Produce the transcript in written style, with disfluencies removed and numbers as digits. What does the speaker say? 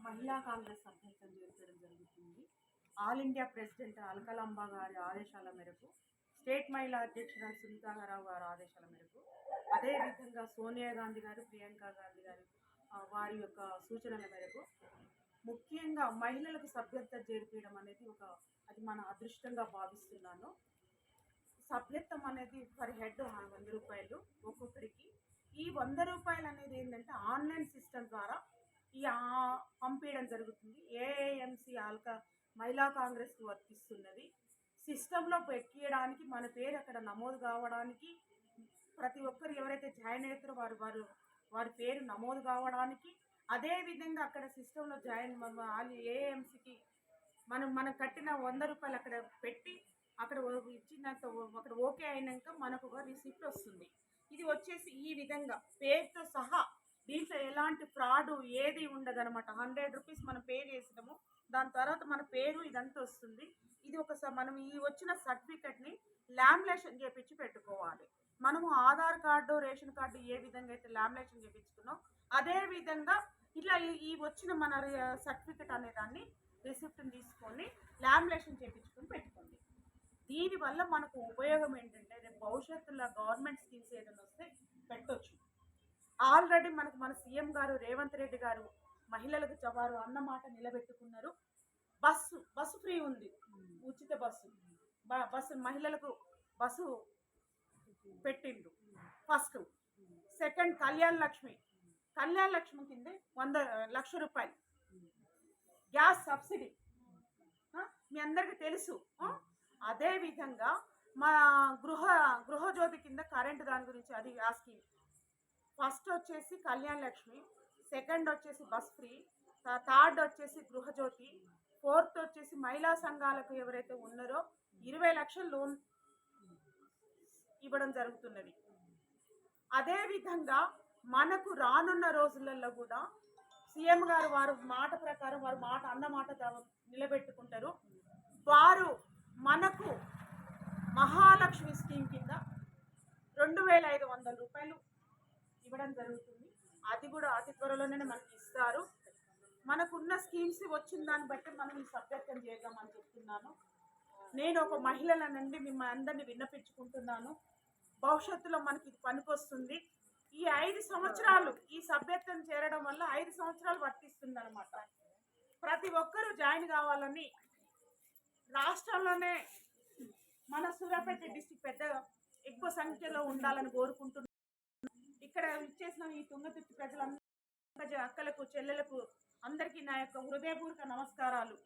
మహిళా కాంగ్రెస్ అభ్యర్థన చేర్చడం జరుగుతుంది. ఆల్ ఇండియా ప్రెసిడెంట్ అల్కలాంబ గారి ఆదేశాల మేరకు, స్టేట్ మహిళా అధ్యక్షురాలు సునీతారావు గారి ఆదేశాల మేరకు, అదేవిధంగా సోనియా గాంధీ గారు, ప్రియాంక గాంధీ గారు వారి యొక్క సూచనల మేరకు ముఖ్యంగా మహిళలకు సభ్యత్వం చేర్పించడం అనేది అది మన అదృష్టంగా భావిస్తున్నాను. సభ్యత్వం అనేది పర్ హెడ్ 100 రూపాయలు ఒక్కొక్కరికి. ఈ 100 రూపాయలు అనేది ఏంటంటే ఆన్లైన్ సిస్టమ్ ద్వారా పంపించడం జరుగుతుంది. ఏఐఎంసీ మహిళా కాంగ్రెస్కి వర్తిస్తున్నది. సిస్టంలో ఎక్కియడానికి మన పేరు అక్కడ నమోదు కావడానికి, ప్రతి ఒక్కరు ఎవరైతే జాయిన్ అవుతారో వారి పేరు నమోదు కావడానికి, అదేవిధంగా అక్కడ సిస్టంలో ఏఐఎంసీకి మనం కట్టిన 100 రూపాయలు అక్కడ పెట్టి అక్కడ ఇచ్చినంత అక్కడ ఓకే అయినాక మనకు ఒక రిసిప్ట్ వస్తుంది. ఇది వచ్చేసి ఈ విధంగా పేరుతో సహా, దీంట్లో ఎలాంటి ఫ్రాడ్ ఏది ఉండదనమాట. 100 రూపీస్ మనం పే చేసినాము, దాని తర్వాత మన పేరు ఇదంతా వస్తుంది. ఇది మనం ఈ వచ్చిన సర్టిఫికెట్ని లామినేషన్ చేపించి పెట్టుకోవాలి. మనము ఆధార్ కార్డు, రేషన్ కార్డు ఏ విధంగా అయితే లామినేషన్ చేయించుకున్నాం, అదే విధంగా ఇట్లా ఈ వచ్చిన మన సర్టిఫికెట్ అనే దాన్ని రిసిప్ట్ని తీసుకొని లామినేషన్ చేయించుకొని పెట్టుకోండి. దీనివల్ల మనకు ఉపయోగం ఏంటంటే, రేపు భవిష్యత్తులో గవర్నమెంట్ స్కీమ్స్ ఏదైనా వస్తే పెట్టవచ్చు. ఆల్రెడీ మన సీఎం గారు రేవంత్ రెడ్డి గారు మహిళలకు వారు అన్నమాట నిలబెట్టుకున్నారు. బస్సు ఫ్రీ ఉంది, ఉచిత బస్సు మహిళలకు బస్సు పెట్టిండు. ఫస్ట్. సెకండ్, కళ్యాణ లక్ష్మి కింద 1,00,000 రూపాయలు గ్యాస్ సబ్సిడీ మీ అందరికీ తెలుసు. అదేవిధంగా మా గృహజ్యోతి కింద కరెంటు దాని గురించి అది ఆ స్కీమ్. ఫస్ట్ వచ్చేసి కళ్యాణ లక్ష్మి, సెకండ్ వచ్చేసి బస్ ఫ్రీ, థర్డ్ వచ్చేసి గృహజ్యోతి, ఫోర్త్ వచ్చేసి మహిళా సంఘాలకు ఎవరైతే ఉన్నారో 20 లక్షల లోన్ ఇవ్వడం జరుగుతున్నది. అదేవిధంగా మనకు రానున్న రోజులలో కూడా సీఎం గారు వారు మాట ప్రకారం అన్నమాట నిలబెట్టుకుంటారు. వారు మనకు మహాలక్ష్మి స్కీమ్ కింద 2,500 రూపాయలు ఇవ్వడం జరుగుతుంది. అది కూడా అతి త్వరలోనే మనకి ఇస్తారు. మనకున్న స్కీమ్స్ వచ్చిన దాన్ని బట్టి మనం ఈ సభ్యత్వం చేద్దామని చెప్తున్నాను. నేను ఒక మహిళల నుండి మిమ్మల్ని అందరినీ విన్నపించుకుంటున్నాను. భవిష్యత్తులో మనకి ఇది పనికొస్తుంది. ఈ 5 సంవత్సరాలు ఈ సభ్యత్వం చేరడం వల్ల 5 సంవత్సరాలు వర్తిస్తుంది అనమాట. ప్రతి ఒక్కరూ జాయిన్ కావాలని, రాష్ట్రంలోనే మన సూర్యాపేట డిస్ట్రిక్ట్ ఎక్కువ సంఖ్యలో ఉండాలని కోరుకుంటున్నాను. ఇక్కడ ఇచ్చేసిన ఈ తుంగతుర్తి ప్రజలందరూ, అక్కలకు, చెల్లెలకు అందరికీ నా యొక్క హృదయపూర్వక నమస్కారాలు.